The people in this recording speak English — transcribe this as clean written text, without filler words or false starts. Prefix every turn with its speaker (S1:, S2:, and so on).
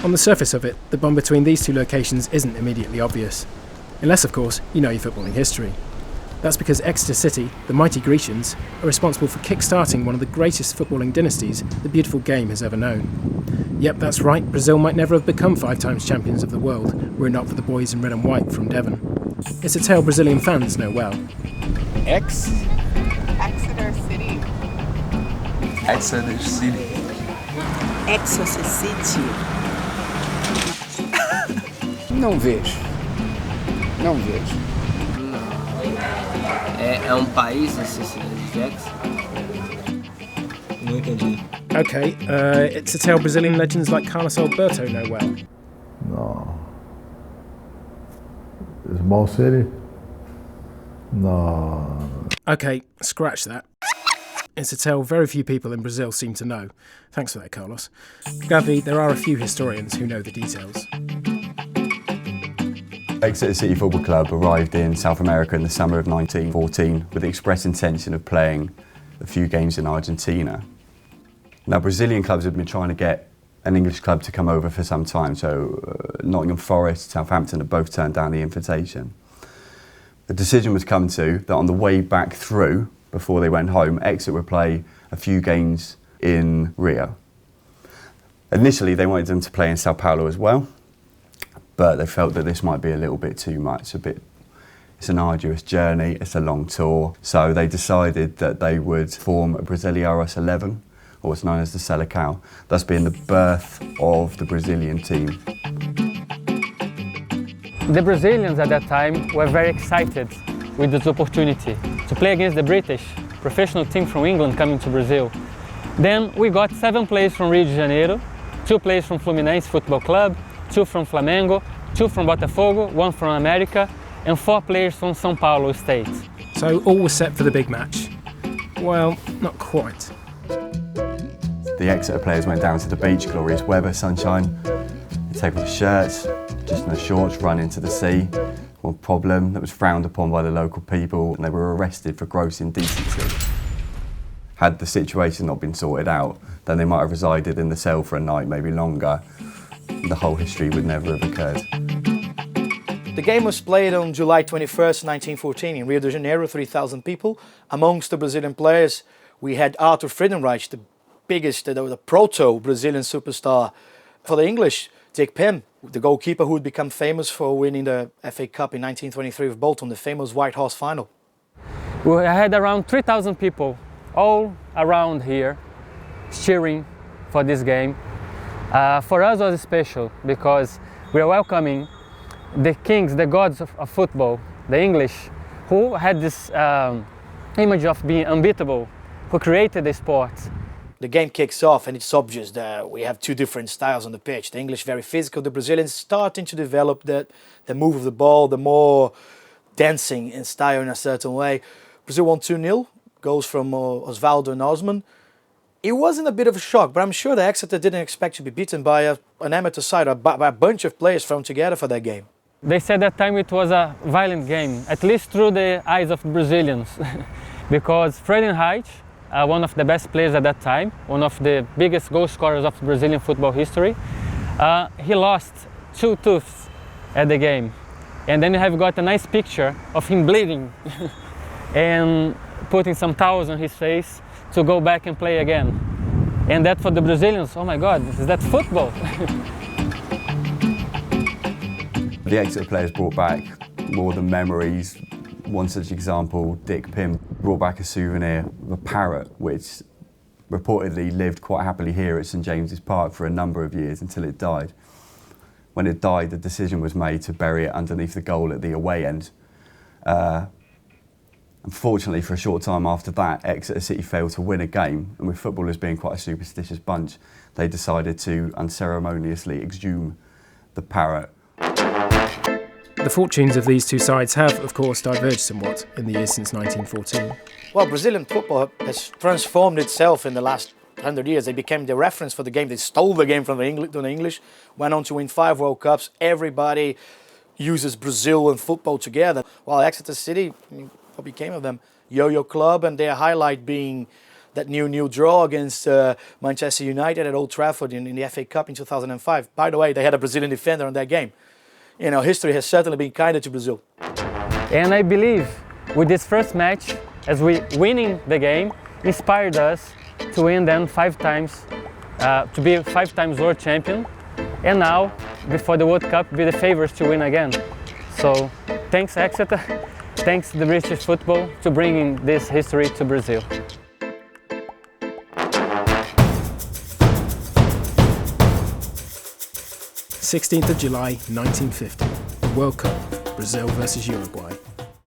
S1: On the surface of it, the bond between these two locations isn't immediately obvious. Unless, of course, you know your footballing history. That's because Exeter City, the mighty Grecians, are responsible for kick-starting one of the greatest footballing dynasties the beautiful game has ever known. Yep, that's right, Brazil might never have become 5 times champions of the world were it not for the boys in red and white from Devon. It's a tale Brazilian fans know well.
S2: Exeter City.
S3: Exeter City.
S4: Exeter City.
S5: Não vejo. Não vejo.
S6: É um país esse Exeter?
S3: Não entendi.
S1: Okay, it's a tale Brazilian legends like Carlos Alberto know well.
S7: No. Small city? No.
S1: Okay, scratch that. It's a tale very few people in Brazil seem to know. Thanks for that, Carlos. Gavi, there are a few historians who know the details.
S8: Exeter City Football Club arrived in South America in the summer of 1914 with the express intention of playing a few games in Argentina. Now, Brazilian clubs had been trying to get an English club to come over for some time, so Nottingham Forest, Southampton had both turned down the invitation. The decision was come to that on the way back through, before they went home, Exeter would play a few games in Rio. Initially, they wanted them to play in Sao Paulo as well, but they felt that this might be a little bit too much. It's an arduous journey, it's a long tour, so they decided that they would form a Brasileiros 11, or what's known as the Seleção, thus being the birth of the Brazilian team.
S9: The Brazilians at that time were very excited with this opportunity to play against the British professional team from England coming to Brazil. Then we got 7 players from Rio de Janeiro, 2 players from Fluminense Football Club, 2 from Flamengo, 2 from Botafogo, 1 from America, and 4 players from São Paulo State.
S1: So all was set for the big match. Well, not quite.
S8: The Exeter players went down to the beach, glorious weather, sunshine. They take off the shirts, just in the shorts, run into the sea. One problem that was frowned upon by the local people, and they were arrested for gross indecency. Had the situation not been sorted out, then they might have resided in the cell for a night, maybe longer. The whole history would never have occurred.
S10: The game was played on July 21st, 1914 in Rio de Janeiro, 3,000 people. Amongst the Brazilian players, we had Arthur Friedenreich, the biggest, the proto-Brazilian superstar. For the English, Dick Pym, the goalkeeper who would become famous for winning the FA Cup in 1923 with Bolton, the famous White Horse final.
S9: We had around 3,000 people all around here cheering for this game. For us it was special because we are welcoming the kings, the gods of football, the English, who had this image of being unbeatable, who created the sport.
S10: The game kicks off and it's obvious that we have 2 different styles on the pitch. The English very physical, the Brazilians starting to develop the move of the ball, the more dancing in style in a certain way. Brazil won 2-0, goals from Osvaldo and Osman. It wasn't a bit of a shock, but I'm sure that Exeter didn't expect to be beaten by an amateur side, or by a bunch of players thrown together for that game.
S9: They said that time it was a violent game, at least through the eyes of Brazilians, because Friedenreich, one of the best players at that time, one of the biggest goal scorers of Brazilian football history, he lost 2 tooths at the game. And then you have got a nice picture of him bleeding and putting some towels on his face to go back and play again. And that for the Brazilians, oh my God, is that football?
S8: The Exeter players brought back more than memories. One such example, Dick Pym brought back a souvenir of a parrot which reportedly lived quite happily here at St James's Park for a number of years until it died. When it died, the decision was made to bury it underneath the goal at the away end. Unfortunately, for a short time after that, Exeter City failed to win a game, and with footballers being quite a superstitious bunch, they decided to unceremoniously exhume the parrot.
S1: The fortunes of these 2 sides have, of course, diverged somewhat in the years since 1914.
S10: Well, Brazilian football has transformed itself in the last 100 years. They became the reference for the game. They stole the game from the English, went on to win 5 World Cups. Everybody uses Brazil and football together. While Exeter City, what became of them? Yo-yo club, and their highlight being that new draw against Manchester United at Old Trafford in the FA Cup in 2005. By the way, they had a Brazilian defender on that game. You know, history has certainly been kinder to Brazil.
S9: And I believe with this first match, as we winning the game, inspired us to win then 5 times, to be 5 times world champion, and now, before the World Cup, be the favourites to win again. So, thanks Exeter, thanks the British football to bringing this history to Brazil.
S1: 16th of July 1950, the World Cup, Brazil versus Uruguay.